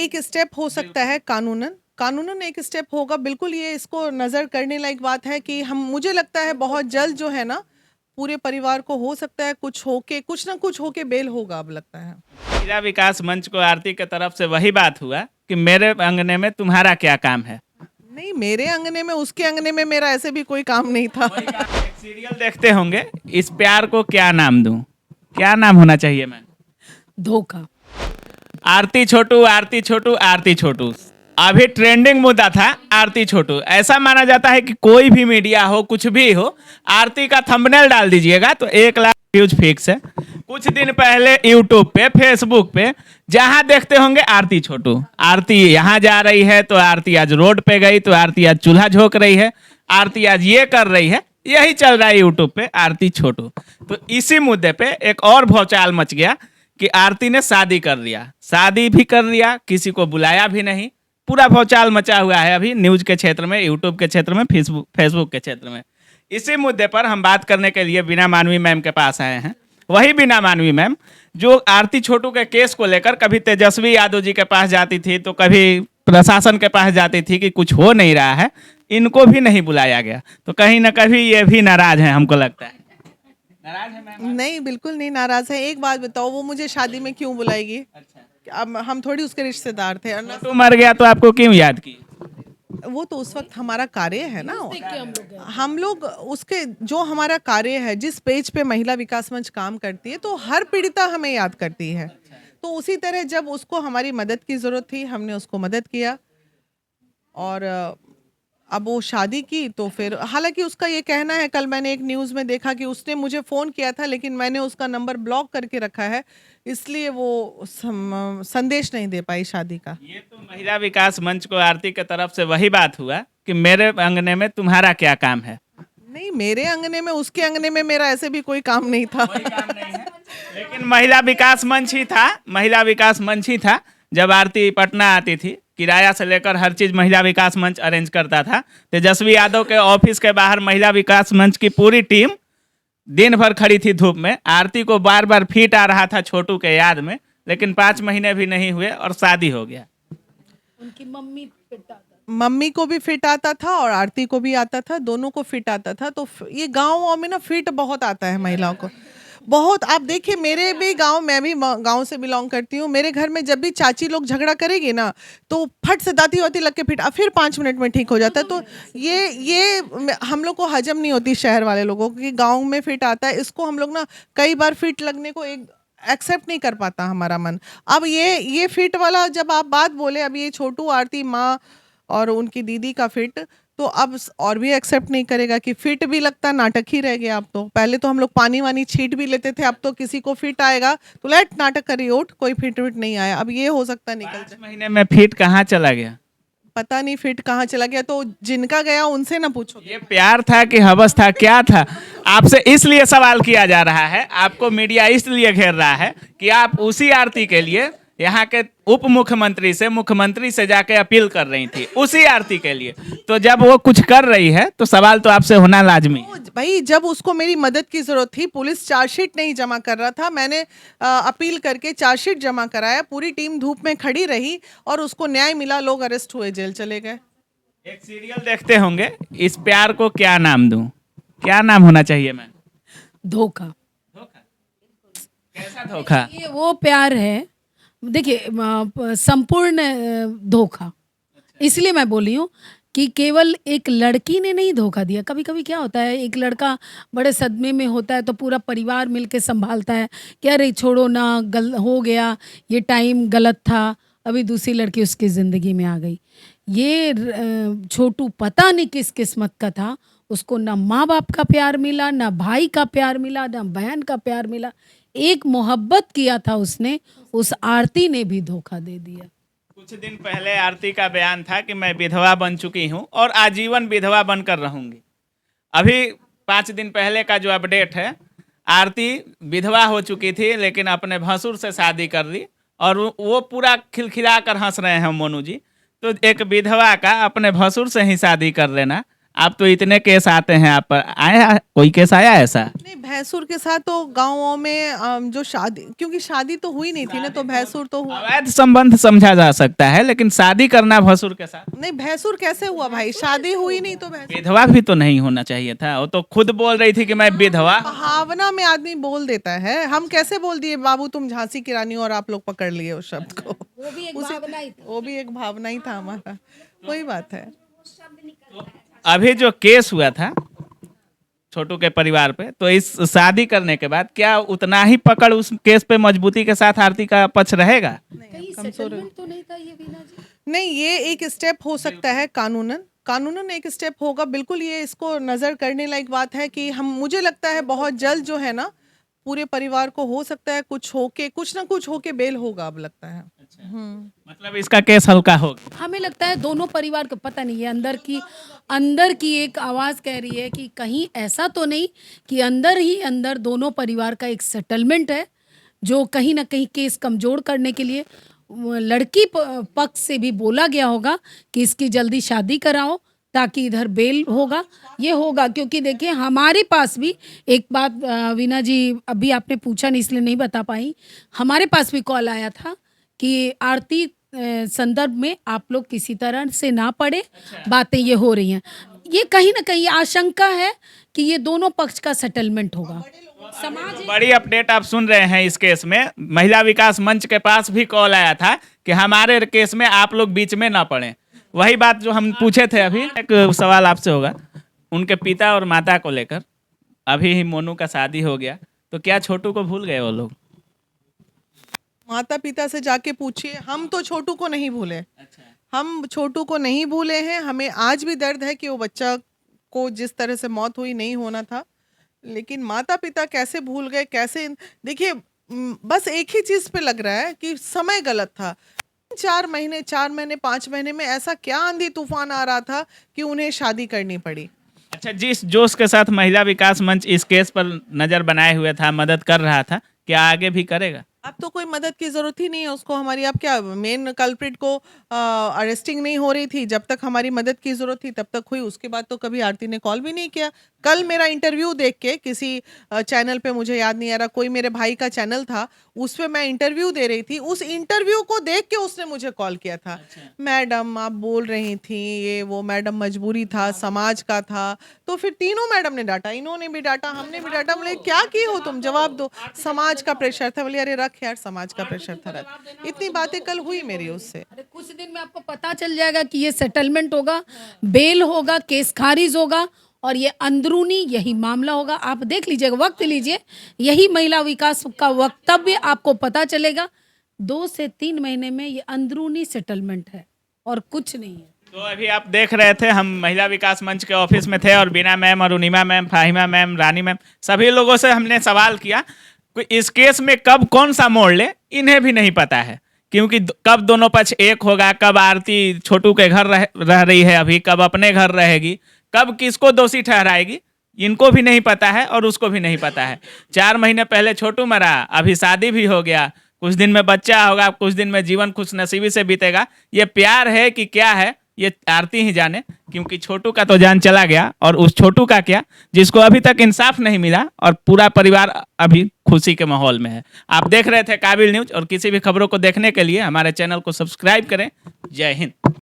एक स्टेप हो सकता है कानूनन कानूनन एक स्टेप होगा बिल्कुल। ये इसको नज़र करने लायक बात है कि हम मुझे लगता है बहुत जल्द जो है ना पूरे परिवार को हो सकता है कुछ ना कुछ होके बेल होगा अब लगता है। महिला विकास मंच को आरती के तरफ से वही बात हुआ कि मेरे अंगने में तुम्हारा क्या काम है। नहीं, मेरे अंगने में उसके अंगने में मेरा ऐसे भी कोई काम नहीं था। एक सीरियल देखते होंगे, इस प्यार को क्या नाम दूं, क्या नाम होना चाहिए मैम? धोखा। आरती छोटू, आरती छोटू, आरती छोटू। अभी ट्रेंडिंग मुद्दा था आरती छोटू। ऐसा माना जाता है कि कोई भी मीडिया हो, कुछ भी हो, आरती का थंबनेल डाल दीजिएगा तो 1 लाख व्यूज फिक्स है। कुछ दिन पहले यूट्यूब पे, फेसबुक पे जहां देखते होंगे आरती छोटू, आरती यहाँ जा रही है तो आरती आज रोड पे गई, तो आरती आज चूल्हा झोंक रही है, आरती आज ये कर रही है, यही चल रहा है यूट्यूब पे आरती छोटू। तो इसी मुद्दे पे एक और भौचाल मच गया कि आरती ने शादी कर लिया, शादी भी कर लिया, किसी को बुलाया भी नहीं। पूरा भौचाल मचा हुआ है अभी न्यूज के क्षेत्र में, यूट्यूब के क्षेत्र में, फेसबुक के क्षेत्र में। इसी मुद्दे पर हम बात करने के लिए बीना मानवी मैम के पास आए हैं। वही बीना मानवी मैम जो आरती छोटू के केस को लेकर कभी तेजस्वी यादव जी के पास जाती थी तो कभी प्रशासन के पास जाती थी कि कुछ हो नहीं रहा है, इनको भी नहीं बुलाया गया। तो कहीं ना कहीं ये भी नाराज है, हमको लगता है। नाराज है मैम? नहीं, बिल्कुल नहीं नाराज है। एक बात बताओ, वो मुझे शादी में क्यों बुलाएगी? अच्छा, अब हम थोड़ी उसके रिश्तेदार थे। और छोटू मर गया तो आपको क्यों याद की? वो तो उस वक्त हमारा कार्य है ना, हम लोग उसके जो हमारा कार्य है, जिस पेज पे महिला विकास मंच काम करती है तो हर पीड़िता हमें याद करती है। तो उसी तरह जब उसको हमारी मदद की ज़रूरत थी हमने उसको मदद किया। और अब वो शादी की तो फिर हालांकि उसका ये कहना है, कल मैंने एक न्यूज़ में देखा कि उसने मुझे फ़ोन किया था लेकिन मैंने उसका नंबर ब्लॉक करके रखा है, इसलिए वो संदेश नहीं दे पाई शादी का। ये तो महिला विकास मंच को आरती के तरफ से वही बात हुआ कि मेरे अंगने में तुम्हारा क्या काम है। नहीं, मेरे अंगने में उसके अंगने में मेरा ऐसे भी कोई काम नहीं था। कोई काम नहीं है, लेकिन महिला विकास मंच ही था, महिला विकास मंच ही था। जब आरती पटना आती थी, किराया से लेकर हर चीज़ महिला विकास मंच अरेंज करता था। तेजस्वी यादव के ऑफिस के बाहर महिला विकास मंच की पूरी टीम दिन भर खड़ी थी धूप में। आरती को बार बार फिट आ रहा था छोटू के याद में, लेकिन 5 महीने भी नहीं हुए और शादी हो गया। उनकी मम्मी पिता मम्मी को भी फिट आता था और आरती को भी आता था, दोनों को फिट आता था। तो ये गाँव में ना फिट बहुत आता है महिलाओं को, बहुत। आप देखिए मेरे भी गांव, मैं भी गांव से बिलोंग करती हूँ, मेरे घर में जब भी चाची लोग झगड़ा करेगी ना तो फट से दाती वाती लग के फिर 5 मिनट में ठीक हो जाता है। तो ये हम लोग को हजम नहीं होती शहर वाले लोगों को कि गांव में फिट आता है। इसको हम लोग ना कई बार फिट लगने को एक एक्सेप्ट नहीं कर पाता हमारा मन। अब ये फिट वाला जब आप बात बोले, अब ये छोटू, आरती माँ और उनकी दीदी का फिट, तो अब और भी एक्सेप्ट नहीं करेगा कि फिट भी लगता, नाटक ही रह गया अब तो। पहले तो हम लोग पानी वानी छीट भी लेते थे, अब तो किसी को फिट आएगा तो लेट नाटक करिए, उठ, कोई फिट नहीं आया। अब ये हो सकता निकल जाए। 5 महीने में फिट कहाँ चला गया? पता नहीं फिट कहाँ चला गया, तो जिनका गया उनसे ना पूछो। ये प्यार था कि हवस था, क्या था? आपसे इसलिए सवाल किया जा रहा है, आपको मीडिया इसलिए घेर रहा है कि आप उसी आरती के लिए यहाँ के उप मुख्यमंत्री से, मुख्यमंत्री से जाके अपील कर रही थी, उसी आरती के लिए। तो जब वो कुछ कर रही है तो सवाल तो आपसे होना लाजमी है। भाई जब उसको मेरी मदद की जरूरत थी, पुलिस चार्जशीट नहीं जमा कर रहा था, मैंने अपील करके चार्जशीट जमा कराया, पूरी टीम धूप में खड़ी रही और उसको न्याय मिला, लोग अरेस्ट हुए, जेल चले गए। एक सीरियल देखते होंगे, इस प्यार को क्या नाम दूं, क्या नाम होना चाहिए मैम? धोखा। धोखा? कैसा धोखा? ये वो प्यार है, देखिए संपूर्ण धोखा। इसलिए मैं बोली हूँ कि केवल एक लड़की ने नहीं धोखा दिया। कभी कभी क्या होता है, एक लड़का बड़े सदमे में होता है तो पूरा परिवार मिलके संभालता है कि अरे छोड़ो ना, हो गया, ये टाइम गलत था, अभी दूसरी लड़की उसकी ज़िंदगी में आ गई। ये छोटू पता नहीं किस किस्मत का था, उसको ना माँ बाप का प्यार मिला, ना भाई का प्यार मिला, ना बहन का प्यार मिला। एक मोहब्बत किया था उसने, उस आरती ने भी धोखा दे दिया। कुछ दिन पहले आरती का बयान था कि मैं विधवा बन चुकी हूं और आजीवन विधवा बनकर रहूंगी। अभी 5 दिन पहले का जो अपडेट है, आरती विधवा हो चुकी थी लेकिन अपने भसुर से शादी कर ली और वो पूरा खिलखिला कर हंस रहे हैं मोनू जी। तो एक विधवा का अपने भसुर से ही शादी कर लेना, आप तो इतने केस आते हैं आप पर, आया कोई केस आया ऐसा? नहीं, भैंसुर के साथ तो गाँवों में जो शादी, क्योंकि शादी तो हुई नहीं थी ना, तो भैंसुर तो हुआ अवैध संबंध समझा जा सकता है, लेकिन शादी करना भसुर के साथ, नहीं। भैंसुर कैसे हुआ भाई? शादी हुई नहीं तो भैंसुर। विधवा भी तो नहीं होना चाहिए था। वो तो खुद बोल रही थी कि मैं विधवा। भावना में आदमी बोल देता है। हम कैसे बोल दिए बाबू तुम झांसी की रानी, और आप लोग पकड़ लिए उस शब्द को। वो भी एक भावना ही था। वो भी एक भावना ही था हमारा, वही बात है। अभी जो केस हुआ था छोटू के परिवार पे, तो इस शादी करने के बाद क्या उतना ही पकड़ उस केस पे मजबूती के साथ आरती का पक्ष रहेगा? कहीं सेटलमेंट तो नहीं था ये वीना जी? नहीं, ये एक स्टेप हो सकता है, कानूनन एक स्टेप होगा बिल्कुल। ये इसको नजर करने लायक बात है कि हम, मुझे लगता है बहुत जल्द जो है ना, पूरे परिवार को हो सकता है कुछ ना कुछ होके बेल होगा, अब लगता है। मतलब इसका केस हल्का होगा। हमें लगता है दोनों परिवार को पता नहीं है, अंदर की एक आवाज कह रही है कि कहीं ऐसा तो नहीं कि अंदर ही अंदर दोनों परिवार का एक सेटलमेंट है, जो कहीं ना कहीं केस कमजोर करने के लिए लड़की पक्ष से भी बोला गया होगा कि इसकी जल्दी शादी कराओ ताकि इधर बेल होगा, ये होगा। क्योंकि देखिए हमारे पास भी एक बात, वीना जी अभी आपने पूछा नहीं इसलिए नहीं बता पाई, हमारे पास भी कॉल आया था कि आरती संदर्भ में आप लोग किसी तरह से ना पड़े, बातें ये हो रही हैं। ये कहीं ना कहीं आशंका है कि ये दोनों पक्ष का सेटलमेंट होगा। समाज बड़ी अपडेट आप सुन रहे हैं इस केस में। महिला विकास मंच के पास भी कॉल आया था कि हमारे केस में आप लोग बीच में ना पड़े। वही बात जो हम पूछे थे अभी। एक सवाल आपसे होगा, उनके पिता और माता को लेकर। अभी ही मोनू का शादी हो गया, तो क्या छोटू को भूल गए वो लोग? माता पिता से जाके पूछिए, हम तो छोटू को नहीं भूले। हम छोटू को नहीं भूले हैं। हमें आज भी दर्द है कि वो बच्चा को जिस तरह से मौत हुई नहीं होना था, लेकिन माता पिता कैसे भूल गए, कैसे। देखिए बस एक ही चीज पे लग रहा है कि समय गलत था। 4 महीने 5 महीने में ऐसा क्या आंधी तूफान आ रहा था कि उन्हें शादी करनी पड़ी। अच्छा, जिस जोश के साथ महिला विकास मंच इस केस पर नजर बनाए हुए था, मदद कर रहा था, क्या आगे भी करेगा? अब तो कोई मदद की जरूरत ही नहीं है उसको हमारी। अब क्या मेन कल्प्रिट को अरेस्टिंग नहीं हो रही थी, जब तक हमारी मदद की जरूरत थी तब तक हुई। उसके बाद तो कभी आरती ने कॉल भी नहीं किया। कल मेरा इंटरव्यू देख के किसी चैनल पे, मुझे याद नहीं आ रहा, कोई मेरे भाई का चैनल था, उस पे मैं इंटरव्यू दे रही थी। उस इंटरव्यू को देख के उसने मुझे कॉल किया था। मैडम आप बोल रही थी ये वो, मैडम मजबूरी था, समाज का था। तो फिर तीनों मैडम ने डांटा, इन्होंने भी डांटा, हमने भी डांटा। बोले क्या की हो तुम, जवाब दो। समाज का प्रेशर था। बोले अरे रख यार, समाज का प्रेशर था, रख। इतनी बातें कल हुई मेरी उससे। अरे कुछ दिन में आपको पता चल जाएगा कि ये सेटलमेंट होगा, बेल होगा, केस खारिज होगा, और ये अंदरूनी यही मामला होगा। आप देख लीजिएगा, वक्त लीजिए, यही महिला विकास का वक्तव्य आपको पता चलेगा। 2 से 3 महीने में ये अंदरूनी सेटलमेंट है और कुछ नहीं है। तो अभी आप देख रहे थे, हम महिला विकास मंच के ऑफिस में थे और बीना मैम, अरुणिमा मैम, फाहिमा मैम, रानी मैम, सभी लोगों से हमने सवाल किया इस केस में कब कौन सा मोड़ ले, इन्हें भी नहीं पता है। क्योंकि कब दोनों पक्ष एक होगा, कब आरती छोटू के घर रह रही है अभी, कब अपने घर रहेगी, कब किसको दोषी ठहराएगी, इनको भी नहीं पता है और उसको भी नहीं पता है। 4 महीने पहले छोटू मरा, अभी शादी भी हो गया, कुछ दिन में बच्चा होगा, कुछ दिन में जीवन खुशनसीबी से बीतेगा। ये प्यार है कि क्या है, ये आरती ही जाने। क्योंकि छोटू का तो जान चला गया, और उस छोटू का क्या जिसको अभी तक इंसाफ नहीं मिला, और पूरा परिवार अभी खुशी के माहौल में है। आप देख रहे थे काबिल न्यूज, और किसी भी खबरों को देखने के लिए हमारे चैनल को सब्सक्राइब करें। जय हिंद।